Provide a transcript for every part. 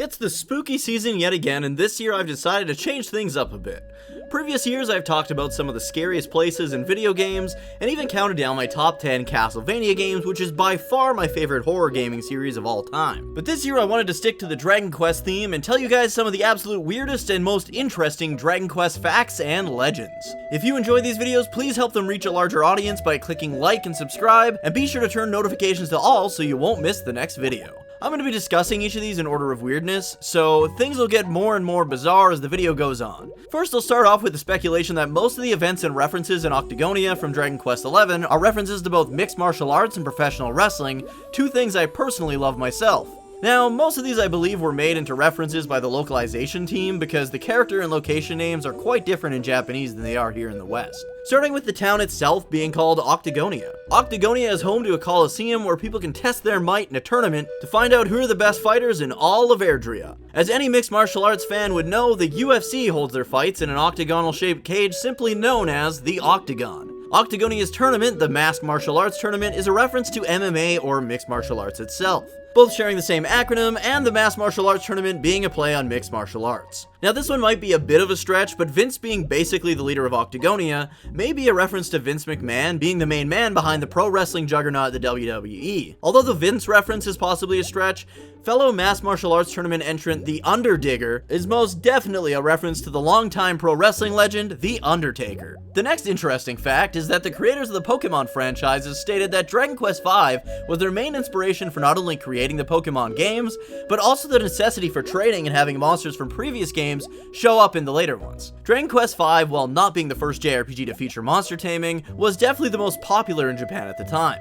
It's the spooky season yet again, and this year I've decided to change things up a bit. Previous years I've talked about some of the scariest places in video games, and even counted down my top 10 Castlevania games, which is by far my favorite horror gaming series of all time. But this year I wanted to stick to the Dragon Quest theme and tell you guys some of the absolute weirdest and most interesting Dragon Quest facts and legends. If you enjoy these videos, please help them reach a larger audience by clicking like and subscribe, and be sure to turn notifications to all so you won't miss the next video. I'm going to be discussing each of these in order of weirdness, so things will get more and more bizarre as the video goes on. First, I'll start off with the speculation that most of the events and references in Octagonia from Dragon Quest XI are references to both mixed martial arts and professional wrestling, two things I personally love myself. Now, most of these I believe were made into references by the localization team because the character and location names are quite different in Japanese than they are here in the West. Starting with the town itself being called Octagonia. Octagonia is home to a coliseum where people can test their might in a tournament to find out who are the best fighters in all of Erdrick. As any mixed martial arts fan would know, the UFC holds their fights in an octagonal shaped cage simply known as the Octagon. Octagonia's tournament, the Masked Martial Arts Tournament, is a reference to MMA or mixed martial arts itself, both sharing the same acronym, and the Masked Martial Arts Tournament being a play on mixed martial arts. Now this one might be a bit of a stretch, but Vince being basically the leader of Octagonia may be a reference to Vince McMahon being the main man behind the pro wrestling juggernaut the WWE. Although the Vince reference is possibly a stretch, fellow Masked Martial Arts Tournament entrant The Underdigger is most definitely a reference to the longtime pro wrestling legend, The Undertaker. The next interesting fact is that the creators of the Pokemon franchises stated that Dragon Quest V was their main inspiration for not only creating the Pokemon games, but also the necessity for trading and having monsters from previous games show up in the later ones. Dragon Quest V, while not being the first JRPG to feature monster taming, was definitely the most popular in Japan at the time.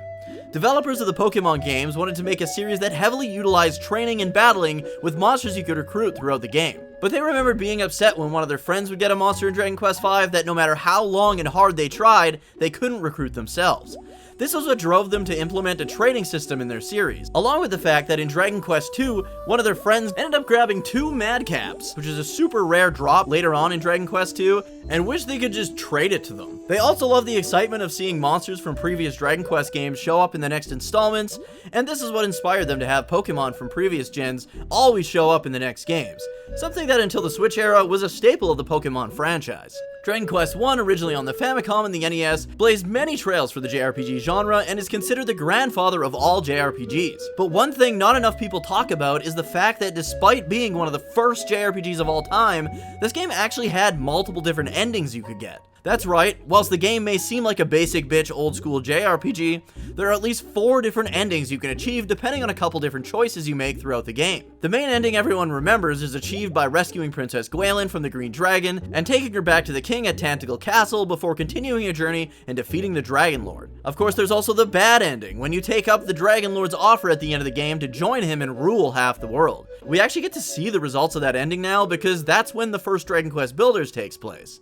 Developers of the Pokemon games wanted to make a series that heavily utilized training and battling with monsters you could recruit throughout the game. But they remembered being upset when one of their friends would get a monster in Dragon Quest V that no matter how long and hard they tried, they couldn't recruit themselves. This was what drove them to implement a trading system in their series, along with the fact that in Dragon Quest II, one of their friends ended up grabbing 2 Madcaps, which is a super rare drop later on in Dragon Quest II, and wished they could just trade it to them. They also love the excitement of seeing monsters from previous Dragon Quest games show up in the next installments, and this is what inspired them to have Pokemon from previous gens always show up in the next games, something that until the Switch era was a staple of the Pokemon franchise. Dragon Quest I, originally on the Famicom and the NES, blazed many trails for the JRPG genre and is considered the grandfather of all JRPGs. But one thing not enough people talk about is the fact that despite being one of the first JRPGs of all time, this game actually had multiple different endings you could get. That's right, whilst the game may seem like a basic bitch old school JRPG, there are at least 4 different endings you can achieve depending on a couple different choices you make throughout the game. The main ending everyone remembers is achieved by rescuing Princess Gwaelin from the Green Dragon and taking her back to the king at Tantegel Castle before continuing a journey and defeating the Dragon Lord. Of course, there's also the bad ending, when you take up the Dragon Lord's offer at the end of the game to join him and rule half the world. We actually get to see the results of that ending now because that's when the first Dragon Quest Builders takes place.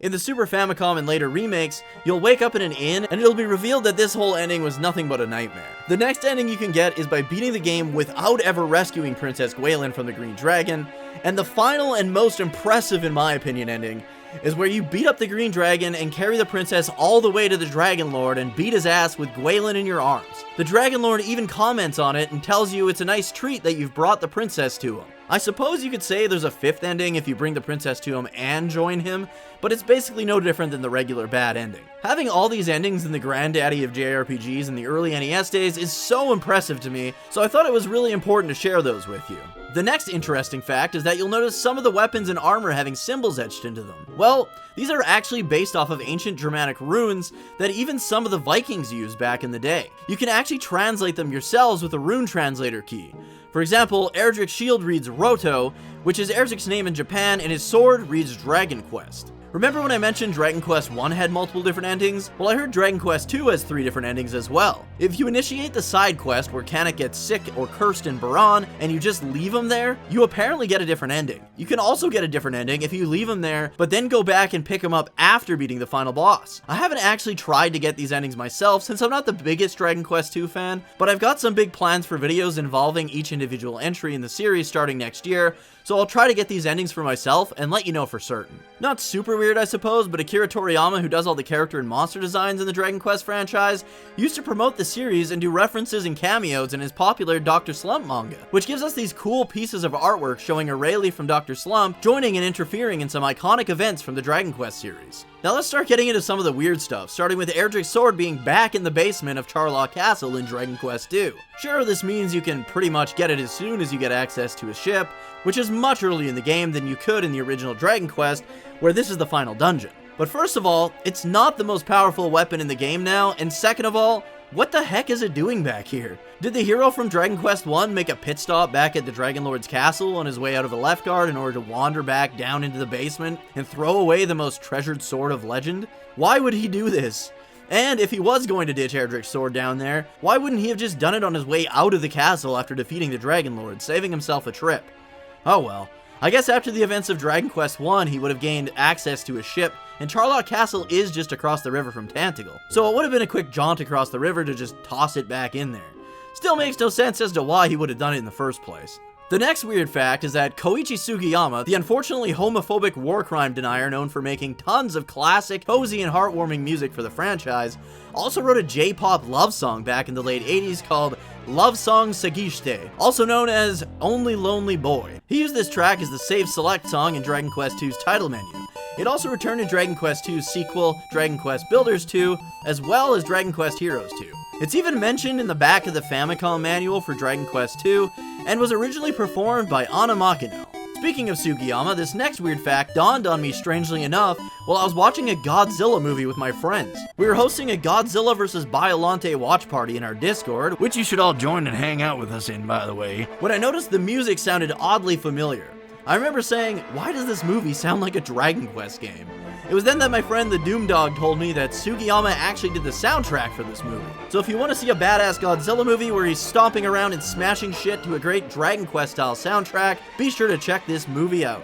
In the Super Famicom and later remakes, you'll wake up in an inn and it'll be revealed that this whole ending was nothing but a nightmare. The next ending you can get is by beating the game without ever rescuing Princess Gwaelin from the Green Dragon, and the final and most impressive in my opinion ending is where you beat up the Green Dragon and carry the princess all the way to the Dragon Lord and beat his ass with Gwaelin in your arms. The Dragon Lord even comments on it and tells you it's a nice treat that you've brought the princess to him. I suppose you could say there's a 5th ending if you bring the princess to him and join him, but it's basically no different than the regular bad ending. Having all these endings in the granddaddy of JRPGs in the early NES days is so impressive to me, so I thought it was really important to share those with you. The next interesting fact is that you'll notice some of the weapons and armor having symbols etched into them. Well, these are actually based off of ancient Germanic runes that even some of the Vikings used back in the day. You can actually translate them yourselves with a rune translator key. For example, Erdrick's shield reads Roto, which is Erdrick's name in Japan, and his sword reads Dragon Quest. Remember when I mentioned Dragon Quest I had multiple different endings? Well, I heard Dragon Quest II has 3 different endings as well. If you initiate the side quest where Kanek gets sick or cursed in Baran, and you just leave him there, you apparently get a different ending. You can also get a different ending if you leave him there, but then go back and pick him up after beating the final boss. I haven't actually tried to get these endings myself since I'm not the biggest Dragon Quest II fan, but I've got some big plans for videos involving each individual entry in the series starting next year, so I'll try to get these endings for myself and let you know for certain. Not super weird weird, I suppose, but Akira Toriyama, who does all the character and monster designs in the Dragon Quest franchise, used to promote the series and do references and cameos in his popular Dr. Slump manga, which gives us these cool pieces of artwork showing Aurelie from Dr. Slump joining and interfering in some iconic events from the Dragon Quest series. Now let's start getting into some of the weird stuff, starting with Erdrick's sword being back in the basement of Charlock Castle in Dragon Quest II. Sure, this means you can pretty much get it as soon as you get access to a ship, which is much earlier in the game than you could in the original Dragon Quest, where this is the final dungeon. But first of all, it's not the most powerful weapon in the game now, and second of all, what the heck is it doing back here? Did the hero from Dragon Quest I make a pit stop back at the Dragon Lord's castle on his way out of the left guard in order to wander back down into the basement and throw away the most treasured sword of legend? Why would he do this? And if he was going to ditch Erdrick's sword down there, why wouldn't he have just done it on his way out of the castle after defeating the Dragon Lord, saving himself a trip? Oh well. I guess after the events of Dragon Quest I, he would have gained access to a ship, and Charlock Castle is just across the river from Tantegel, so it would have been a quick jaunt across the river to just toss it back in there. Still makes no sense as to why he would have done it in the first place. The next weird fact is that Koichi Sugiyama, the unfortunately homophobic war crime denier known for making tons of classic, cozy, and heartwarming music for the franchise, also wrote a J-pop love song back in the late 80s called Love Song Sagishite, also known as Only Lonely Boy. He used this track as the save select song in Dragon Quest II's title menu. It also returned in Dragon Quest II's sequel, Dragon Quest Builders 2, as well as Dragon Quest Heroes 2. It's even mentioned in the back of the Famicom manual for Dragon Quest II, and was originally performed by Anna Makino. Speaking of Sugiyama, this next weird fact dawned on me strangely enough while I was watching a Godzilla movie with my friends. We were hosting a Godzilla vs. Biollante watch party in our Discord, which you should all join and hang out with us in, by the way, when I noticed the music sounded oddly familiar. I remember saying, why does this movie sound like a Dragon Quest game? It was then that my friend the Doom Dog told me that Sugiyama actually did the soundtrack for this movie. So if you want to see a badass Godzilla movie where he's stomping around and smashing shit to a great Dragon Quest style soundtrack, be sure to check this movie out.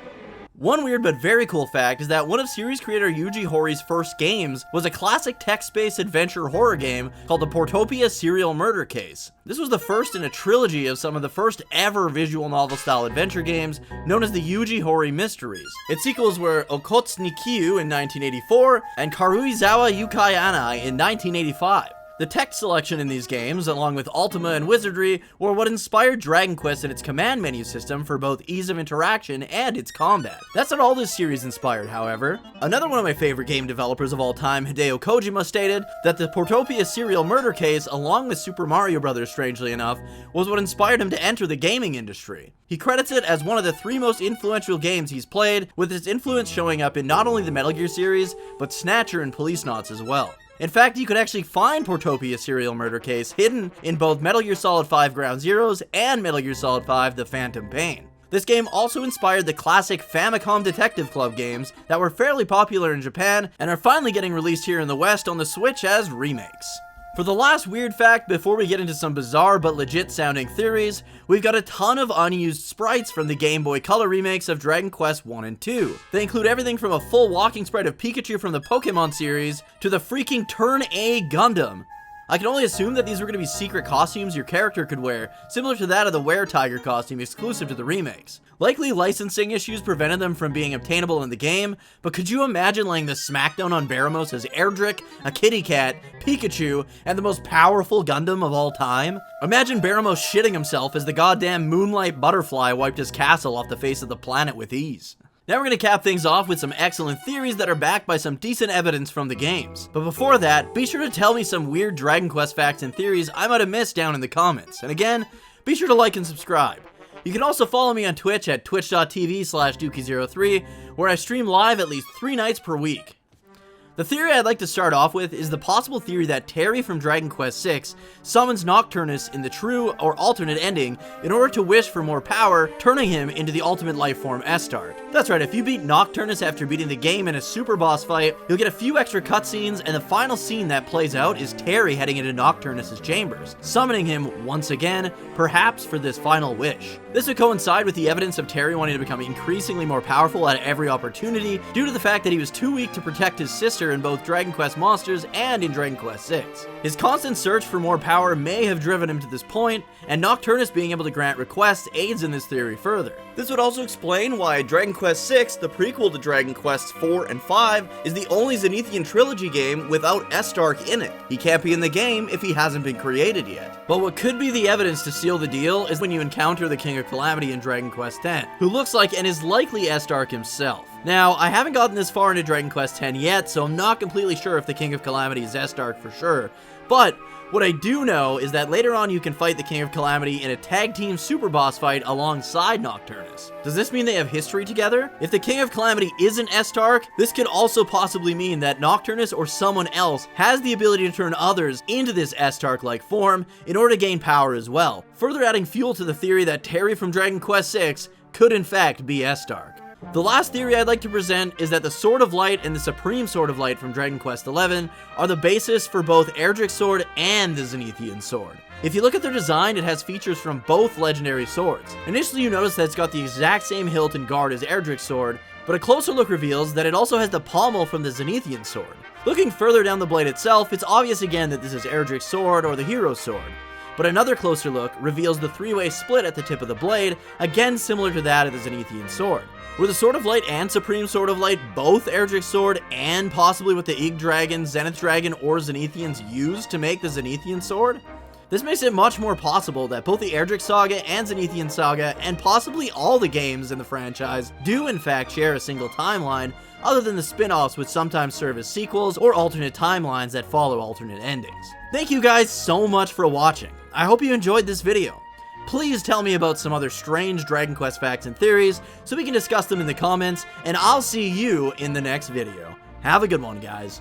One weird but very cool fact is that one of series creator Yuji Horii's first games was a classic text-based adventure horror game called the Portopia Serial Murder Case. This was the first in a trilogy of some of the first ever visual novel style adventure games known as the Yuji Horii Mysteries. Its sequels were Okotsu Kyu in 1984 and Karuizawa Yukai Anai in 1985. The text selection in these games, along with Ultima and Wizardry, were what inspired Dragon Quest and its command menu system for both ease of interaction and its combat. That's not all this series inspired, however. Another one of my favorite game developers of all time, Hideo Kojima, stated that the Portopia Serial Murder Case, along with Super Mario Bros. Strangely enough, was what inspired him to enter the gaming industry. He credits it as one of the 3 most influential games he's played, with its influence showing up in not only the Metal Gear series, but Snatcher and Policenauts as well. In fact, you could actually find Portopia Serial Murder Case hidden in both Metal Gear Solid 5 Ground Zeroes and Metal Gear Solid 5 The Phantom Pain. This game also inspired the classic Famicom Detective Club games that were fairly popular in Japan and are finally getting released here in the West on the Switch as remakes. For the last weird fact, before we get into some bizarre but legit sounding theories, we've got a ton of unused sprites from the Game Boy Color remakes of Dragon Quest 1 and 2. They include everything from a full walking sprite of Pikachu from the Pokémon series to the freaking Turn A Gundam. I can only assume that these were going to be secret costumes your character could wear, similar to that of the Were-Tiger costume exclusive to the remakes. Likely licensing issues prevented them from being obtainable in the game, but could you imagine laying the smackdown on Baramos as Erdrick, a kitty cat, Pikachu, and the most powerful Gundam of all time? Imagine Baramos shitting himself as the goddamn Moonlight Butterfly wiped his castle off the face of the planet with ease. Now we're going to cap things off with some excellent theories that are backed by some decent evidence from the games. But before that, be sure to tell me some weird Dragon Quest facts and theories I might have missed down in the comments. And again, be sure to like and subscribe. You can also follow me on Twitch at twitch.tv/Dookie03, where I stream live at least 3 nights per week. The theory I'd like to start off with is the possible theory that Terry from Dragon Quest VI summons Nocturnus in the true or alternate ending in order to wish for more power, turning him into the ultimate life form Estark. That's right, if you beat Nocturnus after beating the game in a super boss fight, you'll get a few extra cutscenes, and the final scene that plays out is Terry heading into Nocturnus' chambers, summoning him once again, perhaps for this final wish. This would coincide with the evidence of Terry wanting to become increasingly more powerful at every opportunity due to the fact that he was too weak to protect his sister feature in both Dragon Quest Monsters and in Dragon Quest VI. His constant search for more power may have driven him to this point, and Nocturnus being able to grant requests aids in this theory further. This would also explain why Dragon Quest VI, the prequel to Dragon Quests 4 and 5, is the only Zenithian trilogy game without Estark in it. He can't be in the game if he hasn't been created yet. But what could be the evidence to seal the deal is when you encounter the King of Calamity in Dragon Quest X, who looks like and is likely Estark himself. Now, I haven't gotten this far into Dragon Quest X yet, so I'm not completely sure if the King of Calamity is Estark for sure, but what I do know is that later on you can fight the King of Calamity in a tag team super boss fight alongside Nocturnus. Does this mean they have history together? If the King of Calamity isn't Estark, this could also possibly mean that Nocturnus or someone else has the ability to turn others into this Estark-like form in order to gain power as well, further adding fuel to the theory that Terry from Dragon Quest VI could in fact be Estark. The last theory I'd like to present is that the Sword of Light and the Supreme Sword of Light from Dragon Quest XI are the basis for both Erdrick's sword and the Zenithian sword. If you look at their design, it has features from both legendary swords. Initially you notice that it's got the exact same hilt and guard as Erdrick's sword, but a closer look reveals that it also has the pommel from the Zenithian sword. Looking further down the blade itself, it's obvious again that this is Erdrick's sword or the hero's sword. But another closer look reveals the three-way split at the tip of the blade, again similar to that of the Zenithian sword. Were the Sword of Light and Supreme Sword of Light both Erdrick's sword and possibly with the Ig Dragon, Zenith Dragon, or Zenithians used to make the Zenithian sword? This makes it much more possible that both the Erdrick Saga and Zenithian Saga, and possibly all the games in the franchise, do in fact share a single timeline, other than the spin-offs which sometimes serve as sequels or alternate timelines that follow alternate endings. Thank you guys so much for watching. I hope you enjoyed this video. Please tell me about some other strange Dragon Quest facts and theories so we can discuss them in the comments, and I'll see you in the next video. Have a good one, guys.